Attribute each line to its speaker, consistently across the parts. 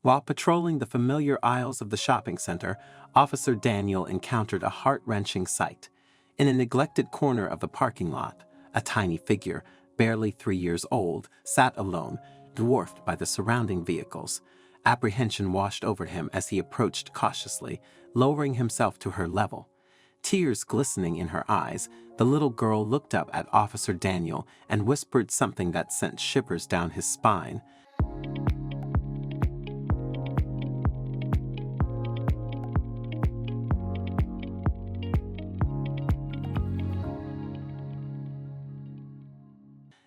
Speaker 1: While patrolling the familiar aisles of the shopping center, Officer Daniel encountered a heart-wrenching sight. In a neglected corner of the parking lot, a tiny figure, barely 3 years old, sat alone, dwarfed by the surrounding vehicles. Apprehension washed over him as he approached cautiously, lowering himself to her level. Tears glistening in her eyes, the little girl looked up at Officer Daniel and whispered something that sent shivers down his spine.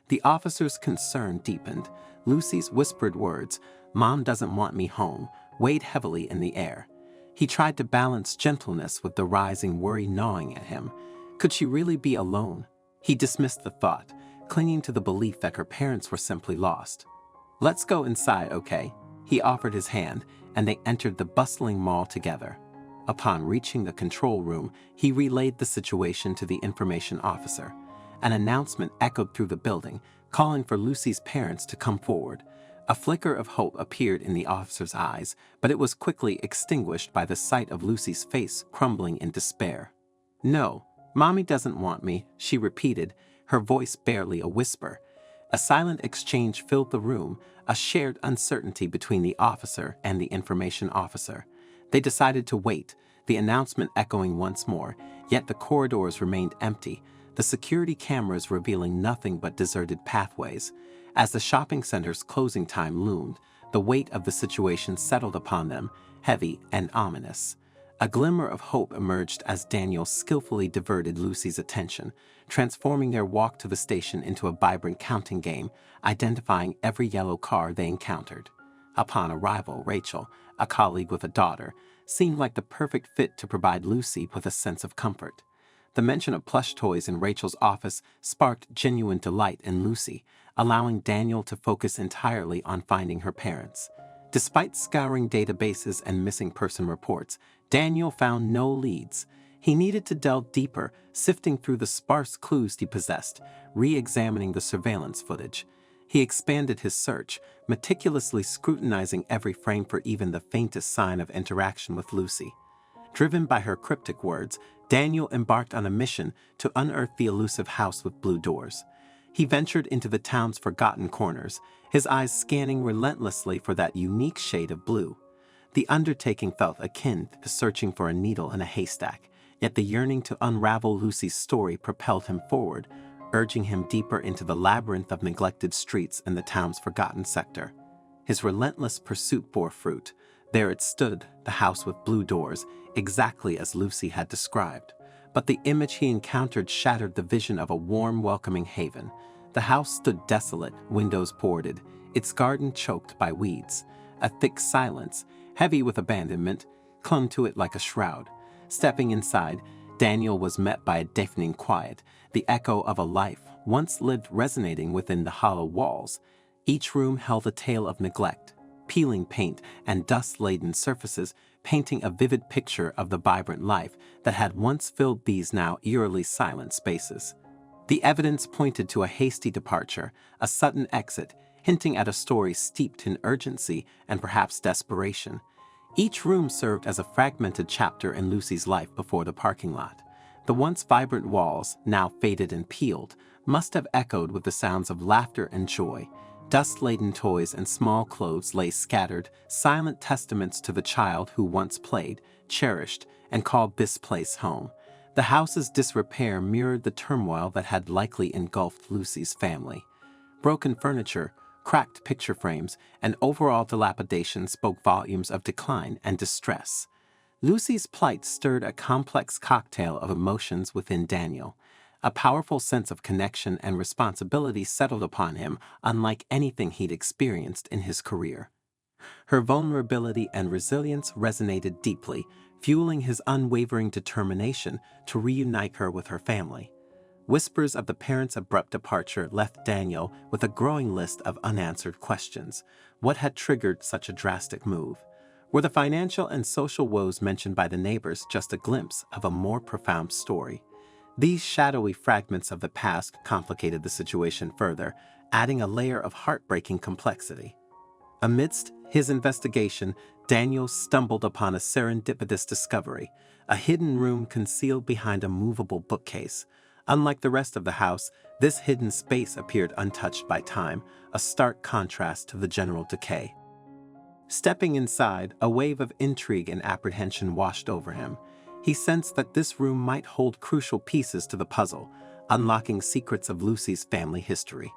Speaker 1: The officer's concern deepened. Lucy's whispered words, "Mom doesn't want me home," weighed heavily in the air. He tried to balance gentleness with the rising worry gnawing at him. Could she really be alone? He dismissed the thought, clinging to the belief that her parents were simply lost. "Let's go inside, okay?" He offered his hand, and they entered the bustling mall together. Upon reaching the control room, he relayed the situation to the information officer. An announcement echoed through the building, calling for Lucy's parents to come forward. A flicker of hope appeared in the officer's eyes, but it was quickly extinguished by the sight of Lucy's face crumbling in despair. "No, Mommy doesn't want me," she repeated, her voice barely a whisper. A silent exchange filled the room, a shared uncertainty between the officer and the information officer. They decided to wait, the announcement echoing once more, yet the corridors remained empty, the security cameras revealing nothing but deserted pathways. As the shopping center's closing time loomed, the weight of the situation settled upon them, heavy and ominous. A glimmer of hope emerged as Daniel skillfully diverted Lucy's attention, transforming their walk to the station into a vibrant counting game, identifying every yellow car they encountered. Upon arrival, Rachel, a colleague with a daughter, seemed like the perfect fit to provide Lucy with a sense of comfort. The mention of plush toys in Rachel's office sparked genuine delight in Lucy, allowing Daniel to focus entirely on finding her parents. Despite scouring databases and missing person reports, Daniel found no leads. He needed to delve deeper, sifting through the sparse clues he possessed, re-examining the surveillance footage. He expanded his search, meticulously scrutinizing every frame for even the faintest sign of interaction with Lucy. Driven by her cryptic words, Daniel embarked on a mission to unearth the elusive house with blue doors. He ventured into the town's forgotten corners, his eyes scanning relentlessly for that unique shade of blue. The undertaking felt akin to searching for a needle in a haystack, yet the yearning to unravel Lucy's story propelled him forward, urging him deeper into the labyrinth of neglected streets in the town's forgotten sector. His relentless pursuit bore fruit. There it stood, the house with blue doors, exactly as Lucy had described. But the image he encountered shattered the vision of a warm, welcoming haven. The house stood desolate, windows boarded, its garden choked by weeds. A thick silence, heavy with abandonment, clung to it like a shroud. Stepping inside, Daniel was met by a deafening quiet, the echo of a life once lived resonating within the hollow walls. Each room held a tale of neglect, peeling paint and dust-laden surfaces, painting a vivid picture of the vibrant life that had once filled these now eerily silent spaces. The evidence pointed to a hasty departure, a sudden exit, hinting at a story steeped in urgency and perhaps desperation. Each room served as a fragmented chapter in Lucy's life before the parking lot. The once vibrant walls, now faded and peeled, must have echoed with the sounds of laughter and joy. Dust-laden toys and small clothes lay scattered, silent testaments to the child who once played, cherished, and called this place home. The house's disrepair mirrored the turmoil that had likely engulfed Lucy's family. Broken furniture, cracked picture frames, and overall dilapidation spoke volumes of decline and distress. Lucy's plight stirred a complex cocktail of emotions within Daniel. A powerful sense of connection and responsibility settled upon him, unlike anything he'd experienced in his career. Her vulnerability and resilience resonated deeply, fueling his unwavering determination to reunite her with her family. Whispers of the parents' abrupt departure left Daniel with a growing list of unanswered questions. What had triggered such a drastic move? Were the financial and social woes mentioned by the neighbors just a glimpse of a more profound story? These shadowy fragments of the past complicated the situation further, adding a layer of heartbreaking complexity. Amidst his investigation, Daniel stumbled upon a serendipitous discovery, a hidden room concealed behind a movable bookcase. Unlike the rest of the house, this hidden space appeared untouched by time, a stark contrast to the general decay. Stepping inside, a wave of intrigue and apprehension washed over him. He sensed that this room might hold crucial pieces to the puzzle, unlocking secrets of Lucy's family history.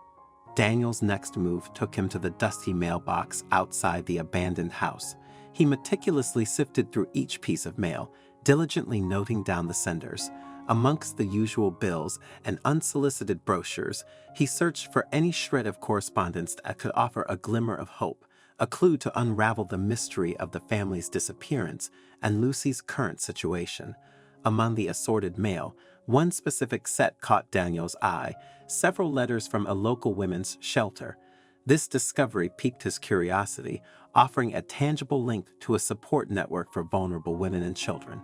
Speaker 1: Daniel's next move took him to the dusty mailbox outside the abandoned house. He meticulously sifted through each piece of mail, diligently noting down the senders. Amongst the usual bills and unsolicited brochures, he searched for any shred of correspondence that could offer a glimmer of hope, a clue to unravel the mystery of the family's disappearance and Lucy's current situation. Among the assorted mail, one specific set caught Daniel's eye: several letters from a local women's shelter. This discovery piqued his curiosity, offering a tangible link to a support network for vulnerable women and children.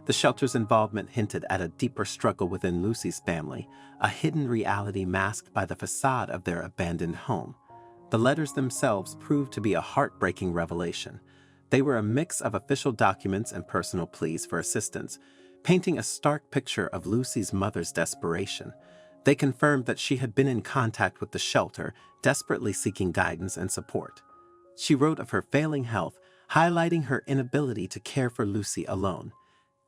Speaker 1: The shelter's involvement hinted at a deeper struggle within Lucy's family, a hidden reality masked by the facade of their abandoned home. The letters themselves proved to be a heartbreaking revelation. They were a mix of official documents and personal pleas for assistance, painting a stark picture of Lucy's mother's desperation. They confirmed that she had been in contact with the shelter, desperately seeking guidance and support. She wrote of her failing health, highlighting her inability to care for Lucy alone.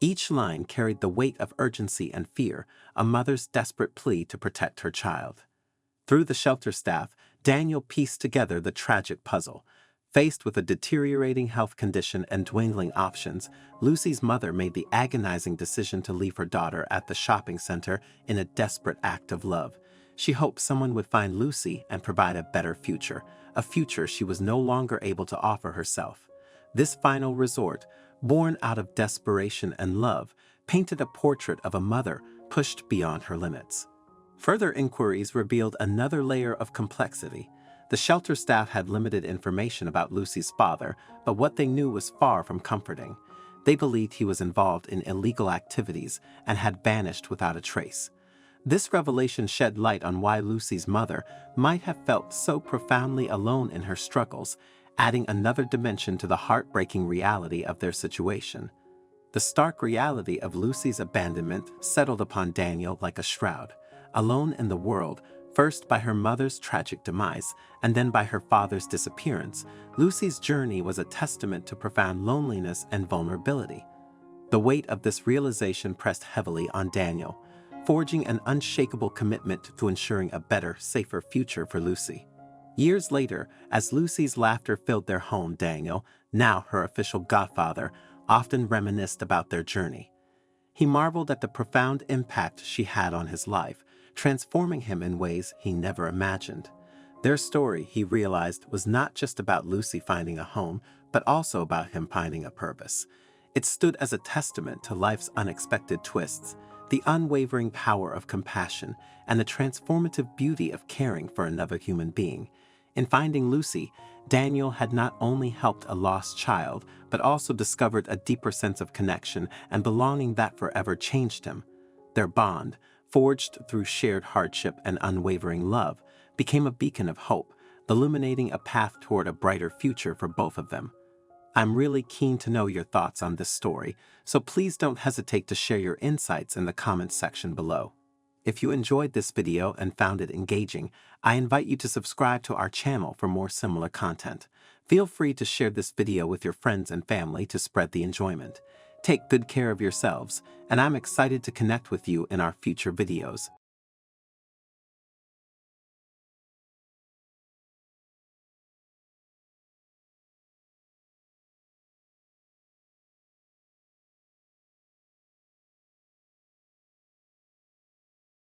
Speaker 1: Each line carried the weight of urgency and fear, a mother's desperate plea to protect her child. Through the shelter staff, Daniel pieced together the tragic puzzle. Faced with a deteriorating health condition and dwindling options, Lucy's mother made the agonizing decision to leave her daughter at the shopping center in a desperate act of love. She hoped someone would find Lucy and provide a better future, a future she was no longer able to offer herself. This final resort, born out of desperation and love, painted a portrait of a mother pushed beyond her limits. Further inquiries revealed another layer of complexity. The shelter staff had limited information about Lucy's father, but what they knew was far from comforting. They believed he was involved in illegal activities and had vanished without a trace. This revelation shed light on why Lucy's mother might have felt so profoundly alone in her struggles, adding another dimension to the heartbreaking reality of their situation. The stark reality of Lucy's abandonment settled upon Daniel like a shroud. Alone in the world, first by her mother's tragic demise, and then by her father's disappearance, Lucy's journey was a testament to profound loneliness and vulnerability. The weight of this realization pressed heavily on Daniel, forging an unshakable commitment to ensuring a better, safer future for Lucy. Years later, as Lucy's laughter filled their home, Daniel, now her official godfather, often reminisced about their journey. He marveled at the profound impact she had on his life, transforming him in ways he never imagined. Their story, he realized, was not just about Lucy finding a home, but also about him finding a purpose. It stood as a testament to life's unexpected twists, the unwavering power of compassion, and the transformative beauty of caring for another human being. In finding Lucy, Daniel had not only helped a lost child, but also discovered a deeper sense of connection and belonging that forever changed him. Their bond, forged through shared hardship and unwavering love, became a beacon of hope, illuminating a path toward a brighter future for both of them. I'm really keen to know your thoughts on this story, so please don't hesitate to share your insights in the comments section below. If you enjoyed this video and found it engaging, I invite you to subscribe to our channel for more similar content. Feel free to share this video with your friends and family to spread the enjoyment. Take good care of yourselves, and I'm excited to connect with you in our future videos.